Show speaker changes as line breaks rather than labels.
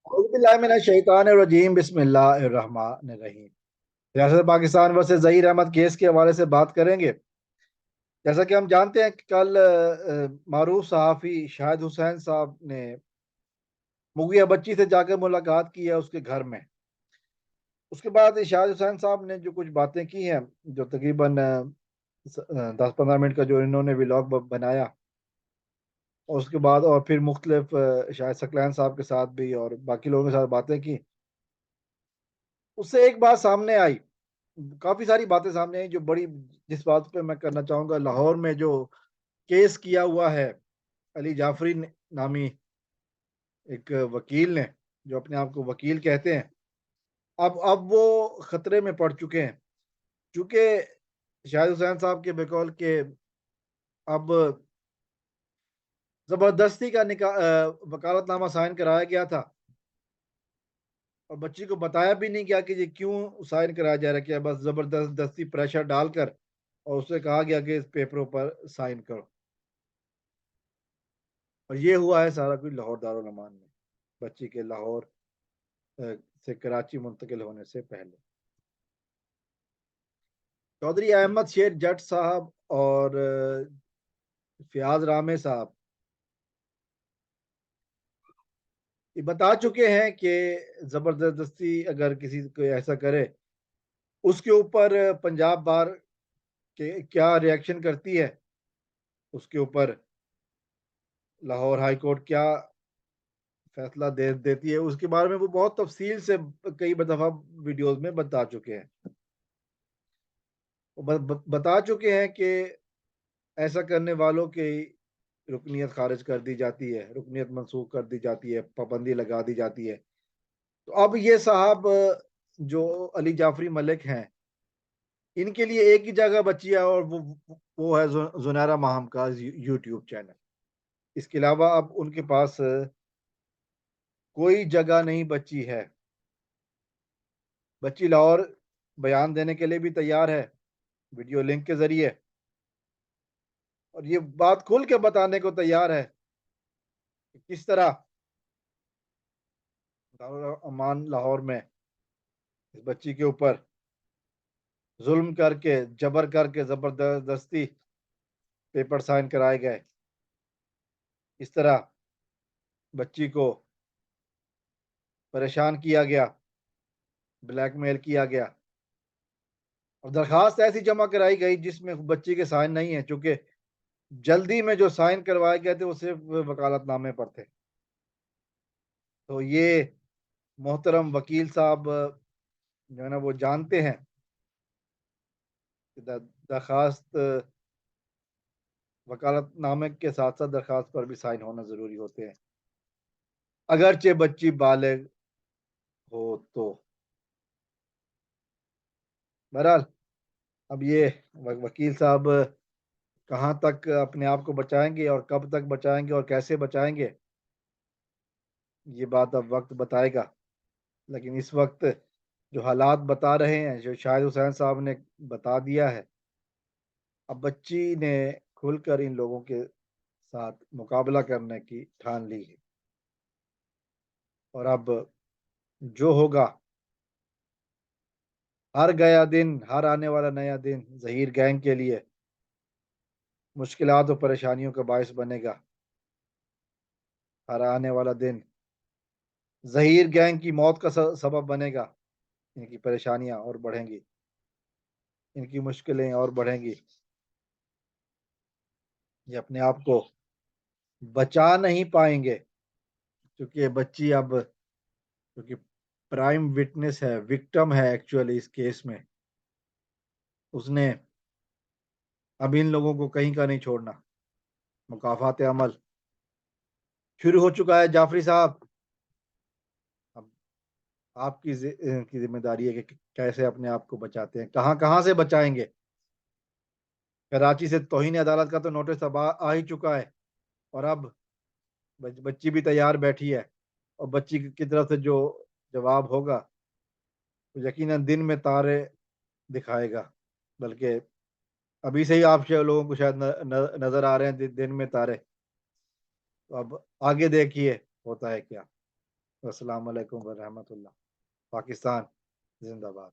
औज़ुबिल्लाहिमिनश्शैतानिर्रजीम बिस्मिल्लाहिर्रहमानिर्रहीम। रियासत Pakistan versus Zaheer Ahmad case के हवाले से बात करेंगे। जैसा कि हम जानते हैं कि कल मारूफ सहाफ़ी शाहिद हुसैन साहब ने मुगिया बच्ची से जाकर मुलाकात की है उसके घर में। उसके बाद शाहिद हुसैन साहब ने जो कुछ बातें की हैं, जो तकरीबन 10-15 मिनट का जो इन्होंने व्लॉग बनाया, और उसके बाद और फिर मुख्तलिफ शायद सकलैन साहब के साथ भी और बाकी लोगों के साथ बातें की, उससे एक बात सामने आई। काफी सारी बातें सामने आई जो बड़ी, जिस बात पे मैं करना चाहूंगा, लाहौर में जो केस किया हुआ है अली जाफरी नामी एक वकील ने, जो अपने आप को वकील कहते हैं, अब वो खतरे में पड़ चुके हैं। चूंकि शाहिद हुसैन साहब के बेकौल के अब जबरदस्ती का वकालतनामा साइन कराया गया था, और बच्ची को बताया भी नहीं गया कि ये क्यों साइन कराया जा रहा है, क्या बस जबरदस्ती प्रेशर डालकर और उससे कहा गया कि इस पेपरों पर साइन करो। और ये हुआ है सारा कुछ लाहौर दारुल अमान में, बच्ची के लाहौर से कराची मुंतकिल होने से पहले। चौधरी अहमद शेर जट साहब और फियाज रामे साहब ये बता चुके हैं कि जबरदस्ती अगर किसी को ऐसा करे, उसके ऊपर पंजाब बार के क्या रिएक्शन करती है, उसके ऊपर लाहौर हाई कोर्ट क्या फैसला दे देती है, उसके बारे में वो बहुत तफसील से कई दफा वीडियोस में बता चुके हैं। वो बता चुके हैं कि ऐसा करने वालों की रुकनीत खारिज कर दी जाती है, रुकनीत मनसूख कर दी जाती है, पाबंदी लगा दी जाती है। तो अब ये साहब जो अली जाफरी मलिक हैं, इनके लिए एक ही जगह बची है, और वो है जुनैरा माहम का यूट्यूब चैनल। इसके अलावा अब उनके पास कोई जगह नहीं बची है। बच्ची लाहौर बयान देने के लिए भी तैयार है, वीडियो लिंक के जरिए, और ये बात खुल के बताने को तैयार है कि किस तरह दारुल अमान लाहौर में इस बच्ची के ऊपर जुल्म करके, जबर करके, जबरदस्ती पेपर साइन कराए गए। इस तरह बच्ची को परेशान किया गया, ब्लैकमेल किया गया, और दरखास्त ऐसी जमा कराई गई जिसमें बच्ची के साइन नहीं है, चूंकि जल्दी में जो साइन करवाए गए थे वो सिर्फ वकालतनामे पर थे। तो ये मोहतरम वकील साहब जो है ना, वो जानते हैं कि दरखास्त, वकालतनामे के साथ साथ दरखास्त पर भी साइन होना जरूरी होते हैं, अगरचे बच्ची बालिग हो तो। बहरहाल, अब ये वकील साहब कहाँ तक अपने आप को बचाएंगे और कब तक बचाएंगे और कैसे बचाएंगे, ये बात अब वक्त बताएगा। लेकिन इस वक्त जो हालात बता रहे हैं, जो शाहिद हुसैन साहब ने बता दिया है, अब बच्ची ने खुलकर इन लोगों के साथ मुकाबला करने की ठान ली है। और अब जो होगा, हर गया दिन, हर आने वाला नया दिन जहीर गैंग के लिए मुश्किलात और परेशानियों का बायस बनेगा। हर आने वाला दिन जहीर गैंग की मौत का सबब बनेगा। इनकी परेशानियां और बढ़ेंगी, इनकी मुश्किलें और बढ़ेंगी। ये अपने आप को बचा नहीं पाएंगे, क्योंकि ये बच्ची अब, क्योंकि प्राइम विटनेस है, विक्टिम है एक्चुअली इस केस में, उसने अब इन लोगों को कहीं का नहीं छोड़ना। मुकाफात अमल शुरू हो चुका है जाफरी साहब। अब आपकी की जिम्मेदारी है कि कैसे अपने आप को बचाते हैं, कहाँ कहाँ से बचाएंगे। कराची से तौहीन अदालत का तो नोटिस अब आ ही चुका है, और अब बच्ची भी तैयार बैठी है, और बच्ची की तरफ से जो जवाब होगा तो यकीनन दिन में तारे दिखाएगा। बल्कि अभी से ही आप लोगों को शायद नजर आ रहे हैं दिन में तारे। तो अब आगे देखिए होता है क्या। अस्सलाम वालेकुम व रहमतुल्लाह। पाकिस्तान जिंदाबाद।